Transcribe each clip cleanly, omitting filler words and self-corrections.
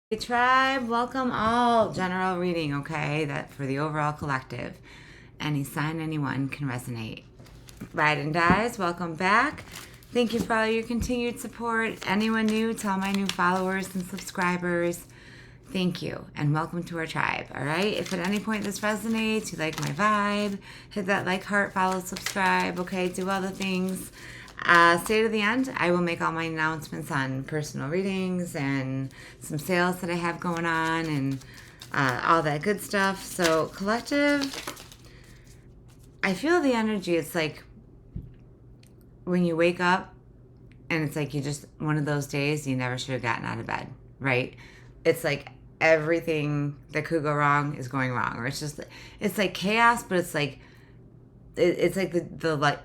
Hey tribe, welcome all. General reading, okay? That for the overall collective. Any sign, anyone can resonate. Ride and dies, welcome back. Thank you for all your continued support. Anyone new, to all my new followers and subscribers, thank you and welcome to our tribe. All right. If at any point this resonates, you like my vibe, hit that like, heart, follow, subscribe. Okay. Do all the things. Stay to the end. I will make all my announcements on personal readings and some sales that I have going on and all that good stuff. So, collective, I feel the energy. It's like when you wake up and it's like you just, one of those days you never should have gotten out of bed, right? It's like everything that could go wrong is going wrong, or it's like chaos, but it's like, it's like the like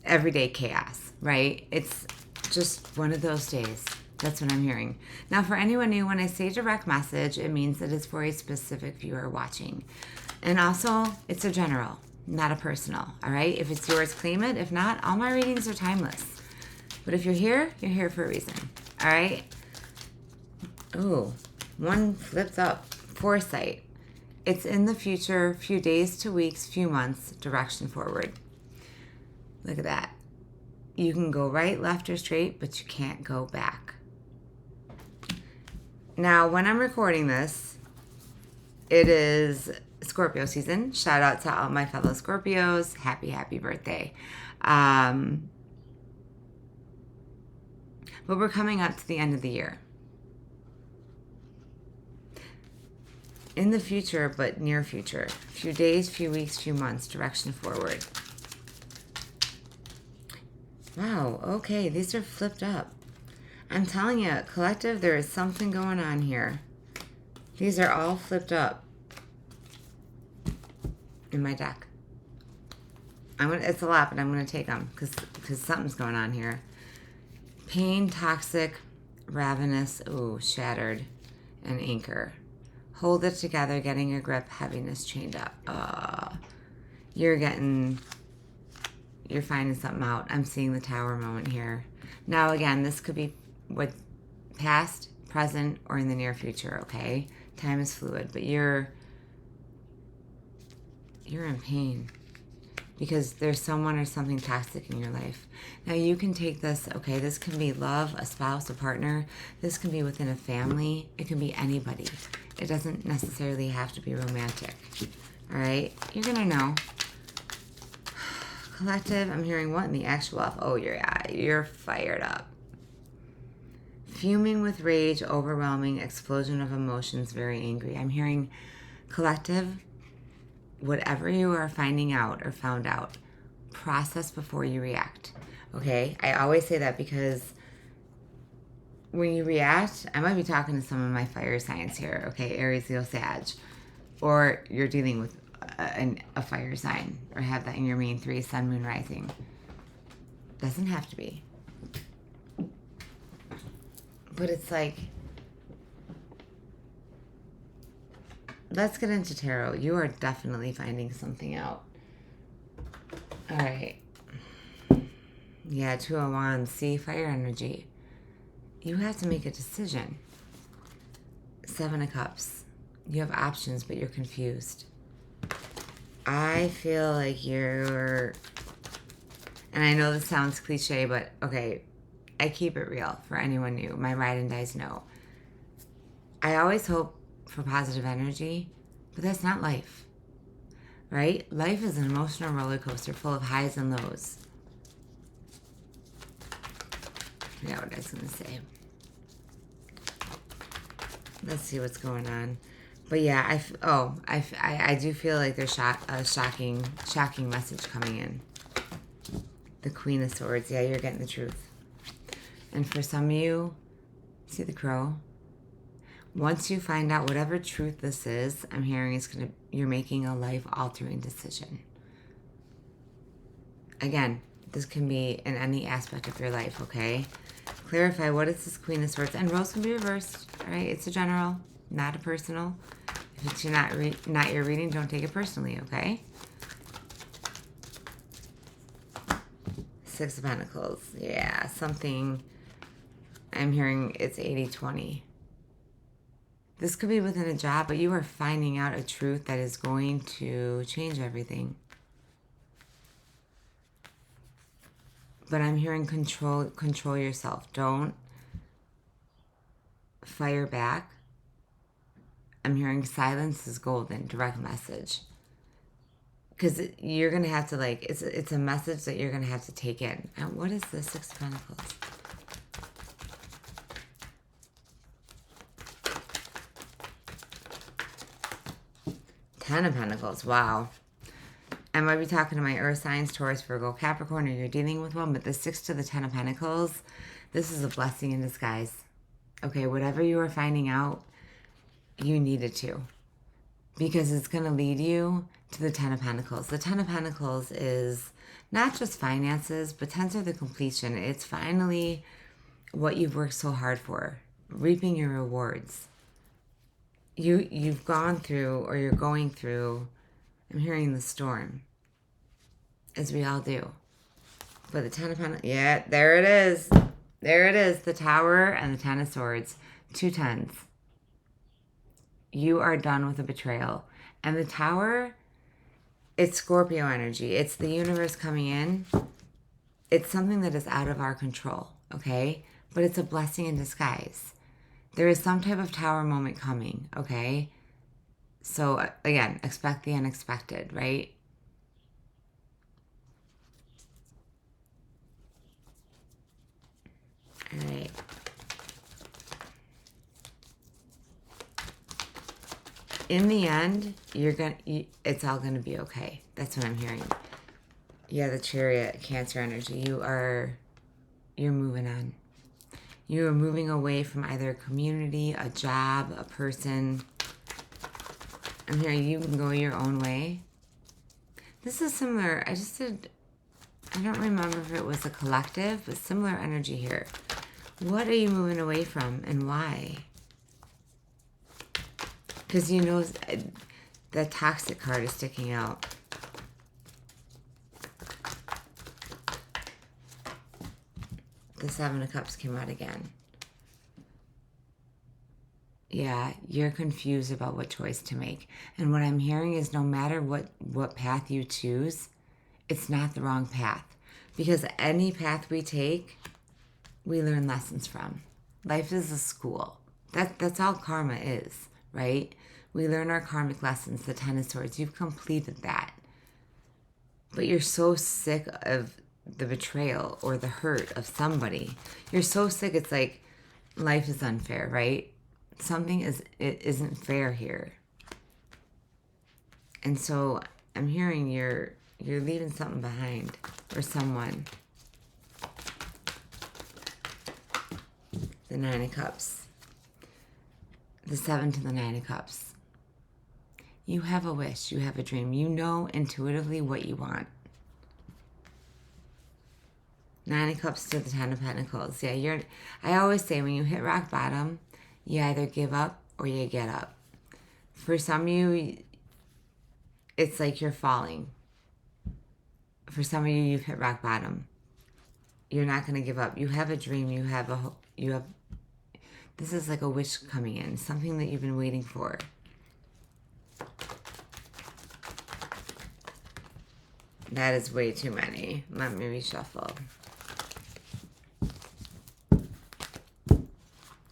everyday chaos, right? It's just one of those days. That's what I'm hearing. Now, for anyone new, when I say direct message, it means that it's for a specific viewer watching. And also, it's a general, not a personal, all right? If it's yours, claim it. If not, all my readings are timeless. But if you're here for a reason, all right? Ooh, one flipped up. Foresight. It's in the future, few days to weeks, few months, direction forward. Look at that. You can go right, left, or straight, but you can't go back. Now, when I'm recording this, it is Scorpio season. Shout out to all my fellow Scorpios. Happy birthday. But we're coming up to the end of the year. In the future, but near future. Few days, few weeks, few months, direction forward. Wow, okay, these are flipped up. I'm telling you, collective, there is something going on here. These are all flipped up in my deck. It's a lot, but I'm gonna take them because something's going on here. Pain, toxic, ravenous, ooh, shattered, and anchor. Hold it together, getting a grip, heaviness chained up. You're finding something out. I'm seeing the tower moment here. Now, again, this could be with past, present, or in the near future, okay? Time is fluid, but you're in pain because there's someone or something toxic in your life. Now, you can take this, okay? This can be love, a spouse, a partner. This can be within a family. It can be anybody. It doesn't necessarily have to be romantic, all right? You're going to know. Collective, I'm hearing what in the actual off? Oh, you're fired up. Fuming with rage, overwhelming, explosion of emotions, very angry. I'm hearing collective, whatever you are finding out or found out, process before you react, okay? I always say that because when you react, I might be talking to some of my fire signs here, okay? Aries, Leo, Sag. Or you're dealing with a fire sign or have that in your main three, sun, moon, rising. Doesn't have to be. But it's like, let's get into tarot. You are definitely finding something out. All right. Yeah, Two of Wands. See, fire energy. You have to make a decision. Seven of Cups. You have options, but you're confused. I feel like you're, and I know this sounds cliche, but okay, I keep it real for anyone new. My ride and dies know. I always hope for positive energy, but that's not life, right? Life is an emotional roller coaster full of highs and lows. I forgot what I was going to say. Let's see what's going on. But yeah, I do feel like there's a shocking message coming in. The Queen of Swords. Yeah, you're getting the truth. And for some of you, see the crow? Once you find out whatever truth this is, I'm hearing you're making a life-altering decision. Again, this can be in any aspect of your life, okay? Clarify, what is this Queen of Swords? And Rose can be reversed, all right? It's a general, not a personal. If it's not your reading, don't take it personally, okay? Six of Pentacles. Yeah, something. I'm hearing it's 80-20. This could be within a job, but you are finding out a truth that is going to change everything. But I'm hearing control yourself. Don't fire back. I'm hearing silence is golden, direct message. Because you're going to have to, like, it's a message that you're going to have to take in. And what is the Six of Pentacles? Ten of Pentacles, wow. I might be talking to my earth signs, Taurus, Virgo, Capricorn, or you're dealing with one, but the 6 to the 10 of Pentacles, this is a blessing in disguise. Okay, whatever you are finding out, you needed to. Because it's going to lead you to the 10 of Pentacles. The 10 of Pentacles is not just finances, but tens are the completion. It's finally what you've worked so hard for, reaping your rewards. You've gone through, or you're going through, I'm hearing the storm, as we all do. But the 10 of Pentacles, yeah, there it is. There it is, the Tower and the 10 of Swords. 2 tens. You are done with a betrayal. And the Tower, it's Scorpio energy. It's the universe coming in. It's something that is out of our control, okay? But it's a blessing in disguise. There is some type of Tower moment coming, okay? So, again, expect the unexpected, right? All right. In the end, it's all gonna be okay. That's what I'm hearing. Yeah, the Chariot, Cancer energy. You're moving on. You are moving away from either a community, a job, a person. I'm hearing you can go your own way. This is similar. I don't remember if it was a collective, but similar energy here. What are you moving away from and why? Because you know that toxic card is sticking out. The 7 of Cups came out again. Yeah, you're confused about what choice to make. And what I'm hearing is no matter what path you choose, it's not the wrong path. Because any path we take, we learn lessons from. Life is a school. That's all karma is, right? We learn our karmic lessons, the 10 of Swords. You've completed that. But you're so sick of the betrayal or the hurt of somebody. You're so sick, it's like life is unfair, right? Something isn't fair here. And so I'm hearing you're leaving something behind or someone. The 9 of Cups. The 7 to the 9 of Cups. You have a wish. You have a dream. You know intuitively what you want. 9 of Cups to the 10 of Pentacles. Yeah, I always say when you hit rock bottom, you either give up or you get up. For some of you, it's like you're falling. For some of you, you've hit rock bottom. You're not going to give up. You have a dream. You have this is like a wish coming in. Something that you've been waiting for. That is way too many. Let me reshuffle.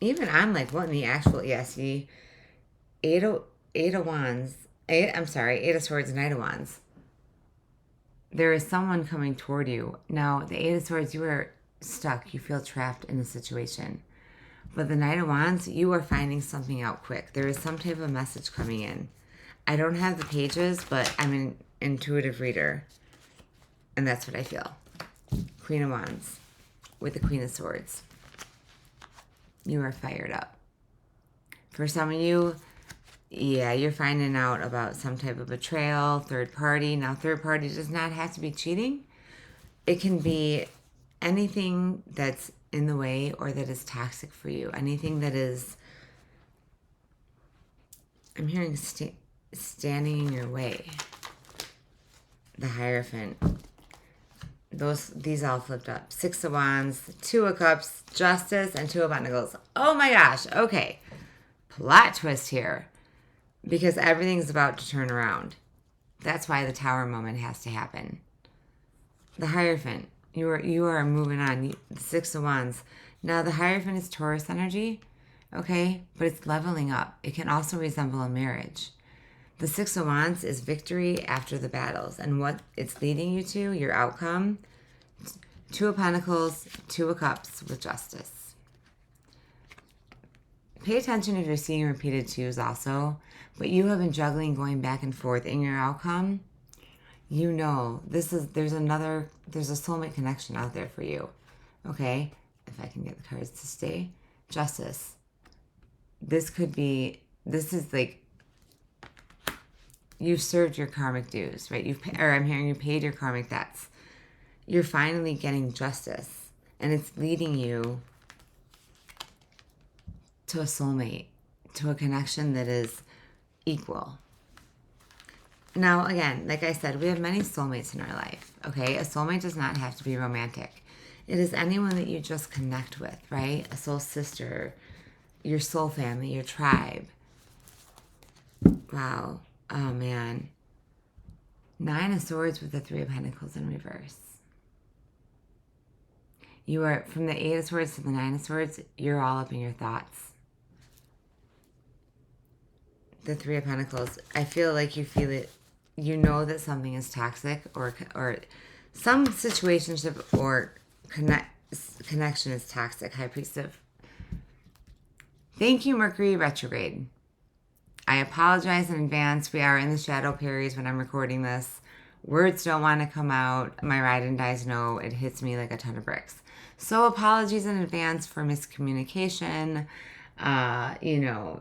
Even I'm like, what in the actual, yeah, see, Eight of Wands, Eight of Swords and Knight of Wands. There is someone coming toward you. Now, the Eight of Swords, you are stuck. You feel trapped in a situation. But the Knight of Wands, you are finding something out quick. There is some type of message coming in. I don't have the pages, but I'm an intuitive reader. And that's what I feel. Queen of Wands with the Queen of Swords. You are fired up. For some of you, yeah, you're finding out about some type of betrayal, third party. Now, third party does not have to be cheating. It can be anything that's in the way or that is toxic for you. Anything that is, I'm hearing standing in your way. The Hierophant. These all flipped up. 6 of Wands, 2 of Cups, Justice, and 2 of Pentacles. Oh my gosh. Okay. Plot twist here. Because everything's about to turn around. That's why the Tower moment has to happen. The Hierophant. You are moving on. The Six of Wands. Now, the Hierophant is Taurus energy. Okay? But it's leveling up. It can also resemble a marriage. The Six of Wands is victory after the battles. And what it's leading you to, your outcome. Two of Pentacles, Two of Cups with Justice. Pay attention if you're seeing repeated twos also. But you have been juggling, going back and forth in your outcome. You know, there's a soulmate connection out there for you. Okay? If I can get the cards to stay. Justice. This is like, you've served your karmic dues, right? I'm hearing you paid your karmic debts. You're finally getting justice. And it's leading you to a soulmate, to a connection that is equal. Now, again, like I said, we have many soulmates in our life, okay? A soulmate does not have to be romantic. It is anyone that you just connect with, right? A soul sister, your soul family, your tribe. Wow. Oh, man. Nine of Swords with the Three of Pentacles in reverse. You are, from the Eight of Swords to the Nine of Swords, you're all up in your thoughts. The Three of Pentacles, I feel like you feel it. You know that something is toxic, or some situationship or connection is toxic. High Priestess. Thank you, Mercury retrograde. I apologize in advance. We are in the shadow periods when I'm recording this. Words don't want to come out. My ride and dies know it hits me like a ton of bricks. So apologies in advance for miscommunication.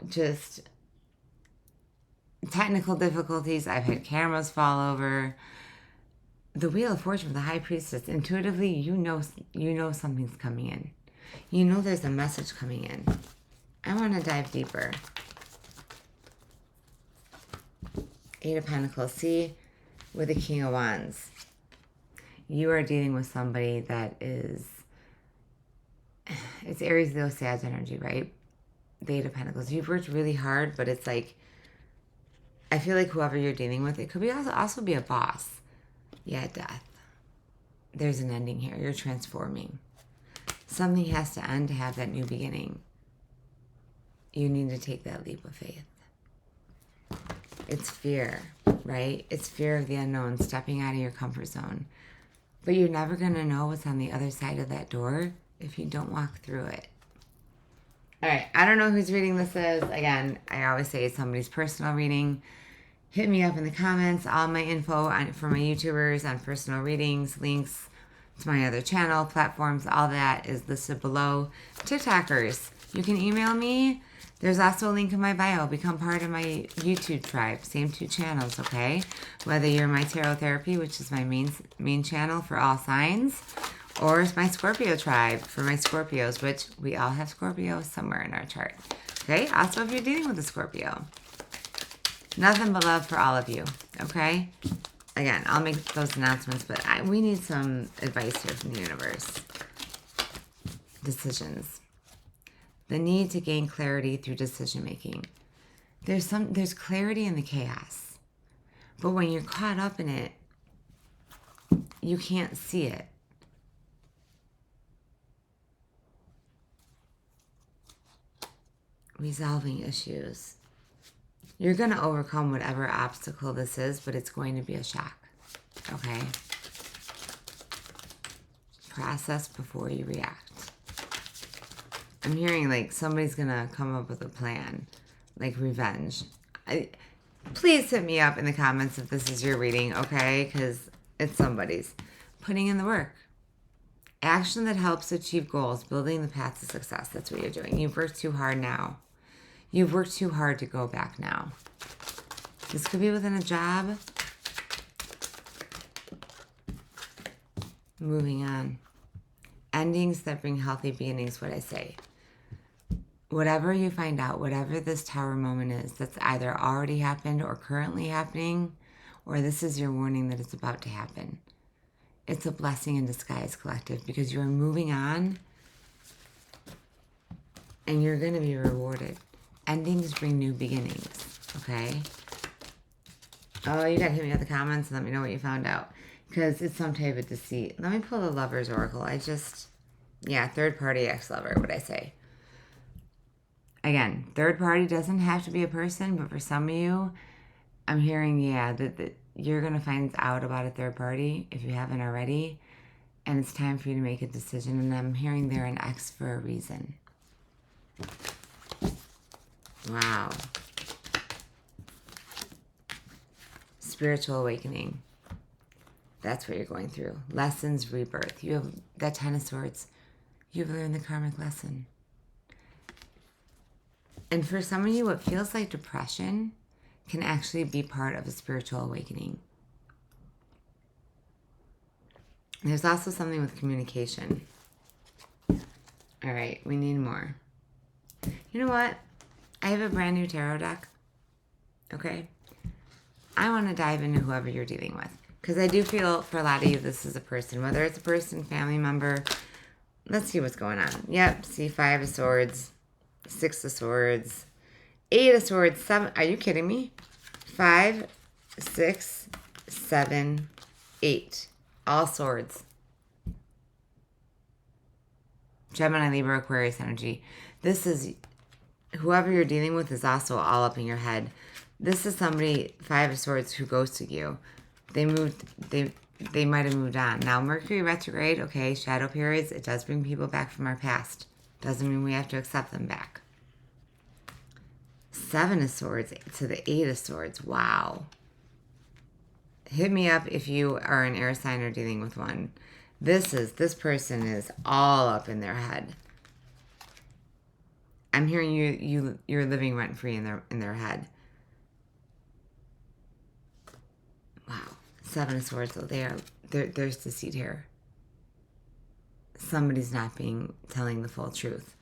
Just technical difficulties. I've had cameras fall over. The Wheel of Fortune with the High Priestess. Intuitively, you know something's coming in. You know there's a message coming in. I want to dive deeper. Eight of Pentacles. See, with the King of Wands. You are dealing with somebody that is, it's Aries, Leo, Sag energy, right? The Eight of Pentacles. You've worked really hard, but it's like, I feel like whoever you're dealing with, it could be also be a boss. Yeah, death. There's an ending here. You're transforming. Something has to end to have that new beginning. You need to take that leap of faith. It's fear, right? It's fear of the unknown, stepping out of your comfort zone. But you're never going to know what's on the other side of that door if you don't walk through it. All right, I don't know whose reading this is. Again, I always say it's somebody's personal reading. Hit me up in the comments. All my info for my YouTubers on personal readings, links to my other channel, platforms, all that is listed below. TikTokers, you can email me. There's also a link in my bio. Become part of my YouTube tribe. Same two channels, okay? Whether you're my Tarot Therapy, which is my main channel for all signs, or it's my Scorpio tribe for my Scorpios, which we all have Scorpios somewhere in our chart. Okay? Also, if you're dealing with a Scorpio. Nothing but love for all of you, okay? Again, I'll make those announcements, but we need some advice here from the universe. Decisions. The need to gain clarity through decision making. There's clarity in the chaos. But when you're caught up in it, you can't see it. Resolving issues. You're going to overcome whatever obstacle this is, but it's going to be a shock. Okay? Process before you react. I'm hearing like somebody's going to come up with a plan. Like revenge. Please hit me up in the comments if this is your reading, okay? Because it's somebody's. Putting in the work. Action that helps achieve goals. Building the path to success. That's what you're doing. You've worked too hard now. You've worked too hard to go back now. This could be within a job. Moving on. Endings that bring healthy beginnings, what I say. Whatever you find out, whatever this Tower moment is, that's either already happened or currently happening, or this is your warning that it's about to happen. It's a blessing in disguise, collective, because you are moving on and you're going to be rewarded. Endings bring new beginnings, okay? Oh, you gotta hit me with the comments and let me know what you found out. Because it's some type of deceit. Let me pull the Lover's Oracle. Yeah, third party ex-lover, what I say. Again, third party doesn't have to be a person, but for some of you, I'm hearing, yeah, that you're going to find out about a third party if you haven't already. And it's time for you to make a decision. And I'm hearing they're an ex for a reason. Wow. Spiritual awakening. That's what you're going through. Lessons, rebirth. You have that 10 of Swords. You've learned the karmic lesson. And for some of you, what feels like depression can actually be part of a spiritual awakening. There's also something with communication. All right, we need more. You know what? I have a brand new tarot deck. Okay? I want to dive into whoever you're dealing with. Because I do feel for a lot of you, this is a person. Whether it's a person, family member. Let's see what's going on. Yep, see 5 of Swords, 6 of Swords, 8 of Swords, 7. Are you kidding me? 5, 6, 7, 8. All swords. Gemini, Libra, Aquarius energy. This is, whoever you're dealing with is also all up in your head. This is somebody, 5 of Swords, who ghosted you. They might have moved on. Now, Mercury retrograde, okay, shadow periods, it does bring people back from our past. Doesn't mean we have to accept them back. 7 of Swords to the 8 of Swords. Wow. Hit me up if you are an air sign or dealing with one. This person is all up in their head. I'm hearing you're living rent free in their head. Wow. 7 of Swords, so there's deceit here. Somebody's not telling the full truth.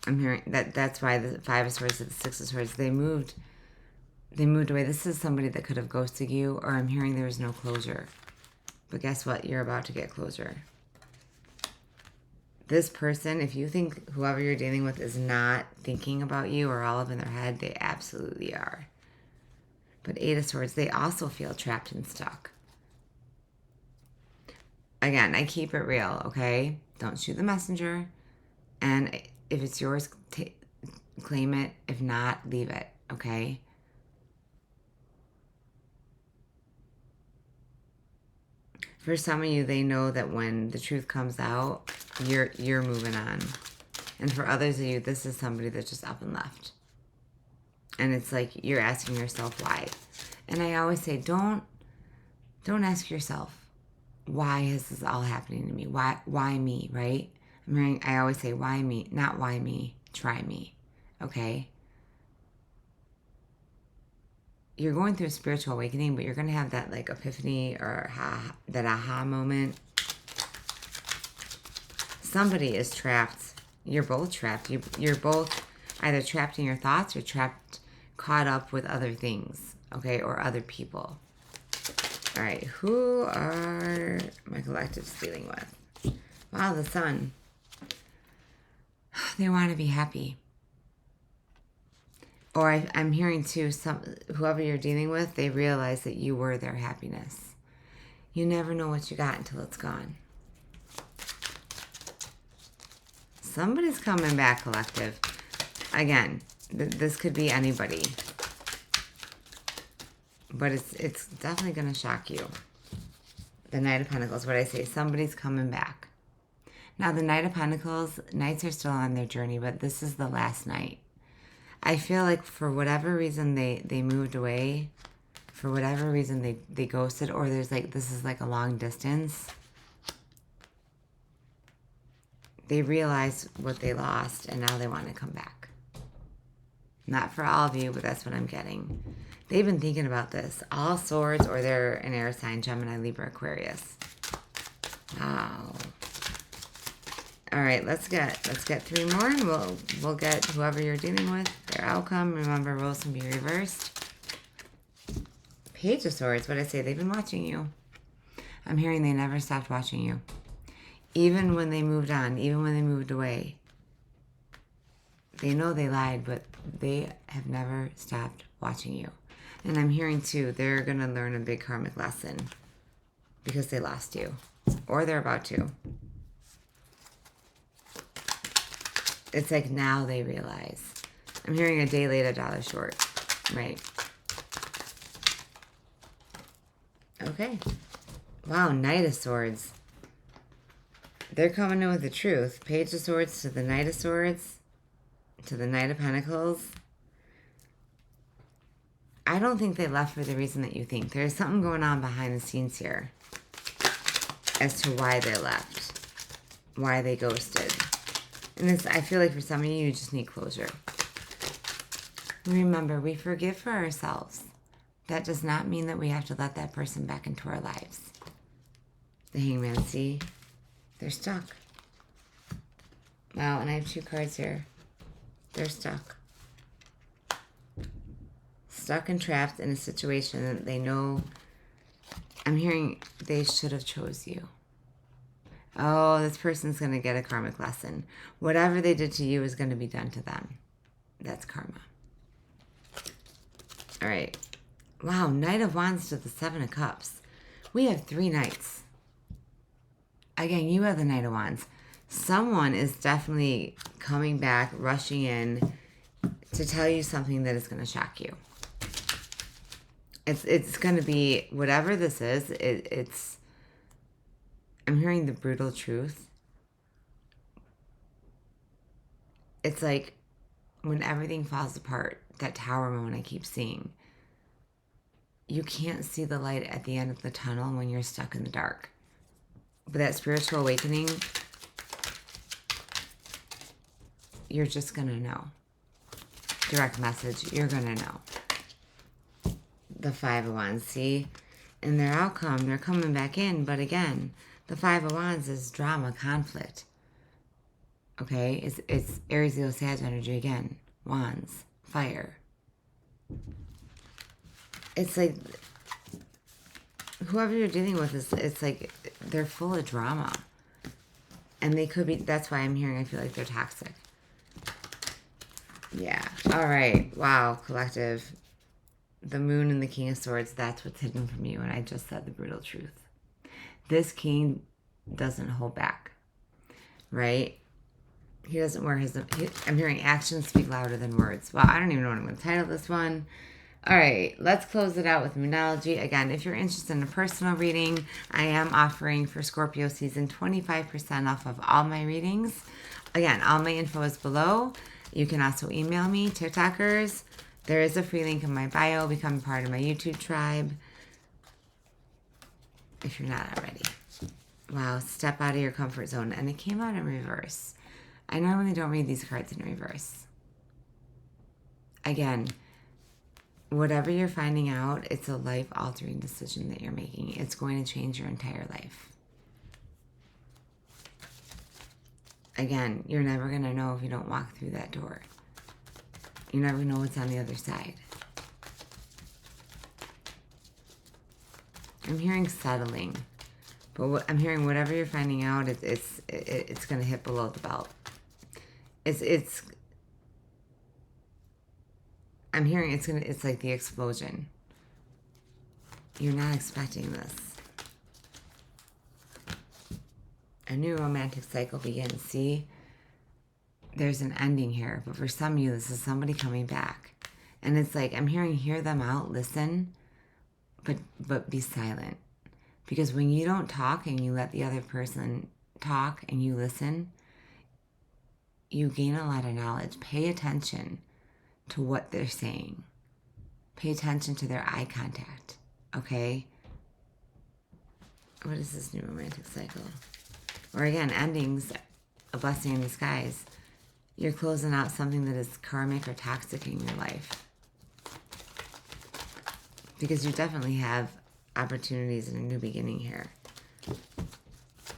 I'm hearing that's why the 5 of Swords to the 6 of Swords, they moved away. This is somebody that could have ghosted you, or I'm hearing there was no closure. But guess what? You're about to get closure. This person, if you think whoever you're dealing with is not thinking about you or all up in their head, they absolutely are. But 8 of Swords, they also feel trapped and stuck. Again, I keep it real, okay? Don't shoot the messenger. And if it's yours, claim it. If not, leave it, okay? For some of you, they know that when the truth comes out, you're moving on. And for others of you, this is somebody that's just up and left. And it's like you're asking yourself why. And I always say, don't ask yourself, why is this all happening to me? Why me, right? I always say, why me? Not why me, try me, okay? You're going through a spiritual awakening, but you're going to have that like epiphany or that aha moment. Somebody is trapped. You're both trapped. You're both either trapped in your thoughts or caught up with other things, okay, or other people. All right, who are my collectives dealing with? Wow, the Sun. They want to be happy. Or I'm hearing too, whoever you're dealing with, they realize that you were their happiness. You never know what you got until it's gone. Somebody's coming back, collective. Again, this could be anybody. But it's definitely going to shock you. The Knight of Pentacles, what I say, somebody's coming back. Now, the Knight of Pentacles, knights are still on their journey, but this is the last night. I feel like for whatever reason they moved away, for whatever reason they ghosted, or there's like, this is like a long distance. They realize what they lost, and now they want to come back. Not for all of you, but that's what I'm getting. They've been thinking about this. All swords, or they're an air sign, Gemini, Libra, Aquarius. Wow. All right, let's get 3 more, and we'll get whoever you're dealing with, their outcome. Remember, roles can be reversed. Page of Swords, what I say, they've been watching you. I'm hearing they never stopped watching you. Even when they moved on, even when they moved away. They know they lied, but they have never stopped watching you. And I'm hearing too, they're going to learn a big karmic lesson because they lost you. Or they're about to. It's like now they realize. I'm hearing a day late, a dollar short. Right. Okay. Wow, Knight of Swords. They're coming in with the truth. Page of Swords to the Knight of Swords. To the Knight of Pentacles. I don't think they left for the reason that you think. There's something going on behind the scenes here as to why they left. Why they ghosted. And this, I feel like for some of you, you just need closure. Remember, we forgive for ourselves. That does not mean that we have to let that person back into our lives. The Hangman, see? They're stuck. Wow, and I have 2 cards here. They're stuck. Stuck and trapped in a situation that they know. I'm hearing they should have chose you. Oh, this person's going to get a karmic lesson. Whatever they did to you is going to be done to them. That's karma. All right. Wow, Knight of Wands to the 7 of Cups. We have 3 knights. Again, you have the Knight of Wands. Someone is definitely coming back, rushing in to tell you something that is going to shock you. It's going to be, whatever this is, it's, I'm hearing the brutal truth. It's like when everything falls apart, that tower moment I keep seeing. You can't see the light at the end of the tunnel when you're stuck in the dark. But that spiritual awakening, you're just going to know. Direct message, you're going to know. The 5 of Wands, see? And their outcome, they're coming back in. But again, the 5 of Wands is drama, conflict. Okay? It's Aries, Leo, Sag energy again. Wands, fire. It's like, whoever you're dealing with, it's like they're full of drama. And they could be, that's why I'm hearing, I feel like they're toxic. Yeah. All right. Wow, collective. The Moon and the King of Swords, that's what's hidden from you. And I just said the brutal truth. This king doesn't hold back. Right? He doesn't wear his... I'm hearing actions speak louder than words. Well, I don't even know what I'm going to title this one. All right, let's close it out with Moonology. Again, if you're interested in a personal reading, I am offering for Scorpio season 25% off of all my readings. Again, all my info is below. You can also email me, TikTokers. There is a free link in my bio. Become part of my YouTube tribe if you're not already. Wow, step out of your comfort zone. And it came out in reverse. I normally don't read these cards in reverse. Again, whatever you're finding out, it's a life-altering decision that you're making. It's going to change your entire life. Again, you're never going to know if you don't walk through that door. You never know what's on the other side. I'm hearing settling. But I'm hearing whatever you're finding out, it's going to hit below the belt. I'm hearing it's like the explosion. You're not expecting this. A new romantic cycle begins. See? There's an ending here, but for some of you, this is somebody coming back. And it's like, I'm hearing, hear them out, listen, but be silent. Because when you don't talk and you let the other person talk and you listen, you gain a lot of knowledge. Pay attention to what they're saying. Pay attention to their eye contact, okay? What is this new romantic cycle? Or again, endings, a blessing in disguise. You're closing out something that is karmic or toxic in your life. Because you definitely have opportunities in a new beginning here.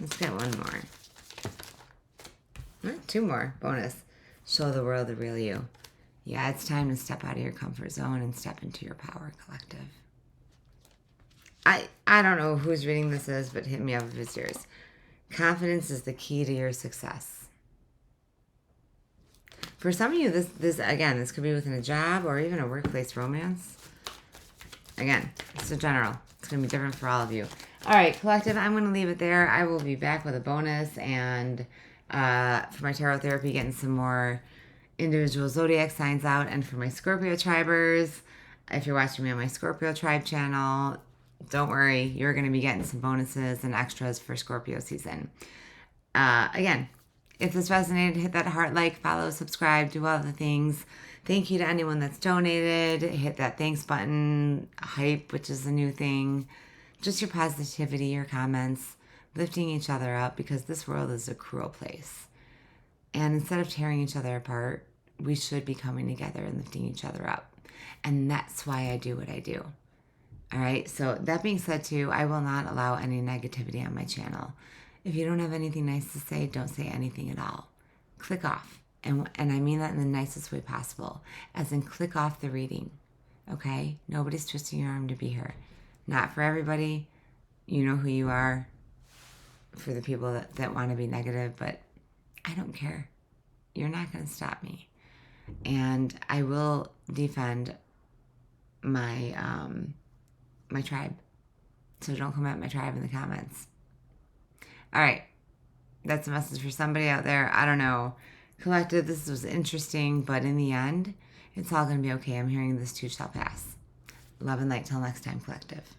Let's get one more. 2 more. Bonus. Show the world the real you. Yeah, it's time to step out of your comfort zone and step into your power, collective. I don't know whose reading this is, but hit me up if it's yours. Confidence is the key to your success. For some of you, this again, this could be within a job or even a workplace romance. Again, it's a general. It's going to be different for all of you. All right, collective, I'm going to leave it there. I will be back with a bonus and for my tarot therapy, getting some more individual zodiac signs out. And for my Scorpio tribers, if you're watching me on my Scorpio tribe channel, don't worry, you're going to be getting some bonuses and extras for Scorpio season. Again, if this resonated, hit that heart, like, follow, subscribe, do all the things. Thank you to anyone that's donated. Hit that thanks button, hype, which is a new thing. Just your positivity, your comments, lifting each other up, because this world is a cruel place. And instead of tearing each other apart, we should be coming together and lifting each other up. And that's why I do what I do. All right. So that being said too, I will not allow any negativity on my channel. If you don't have anything nice to say, don't say anything at all. Click off. And I mean that in the nicest way possible, as in click off the reading. Okay? Nobody's twisting your arm to be here. Not for everybody. You know who you are. For the people that want to be negative, but I don't care. You're not going to stop me. And I will defend my my tribe. So don't come at my tribe in the comments. All right. That's a message for somebody out there. I don't know. Collective, this was interesting, but in the end, it's all going to be okay. I'm hearing this too shall pass. Love and light till next time, collective.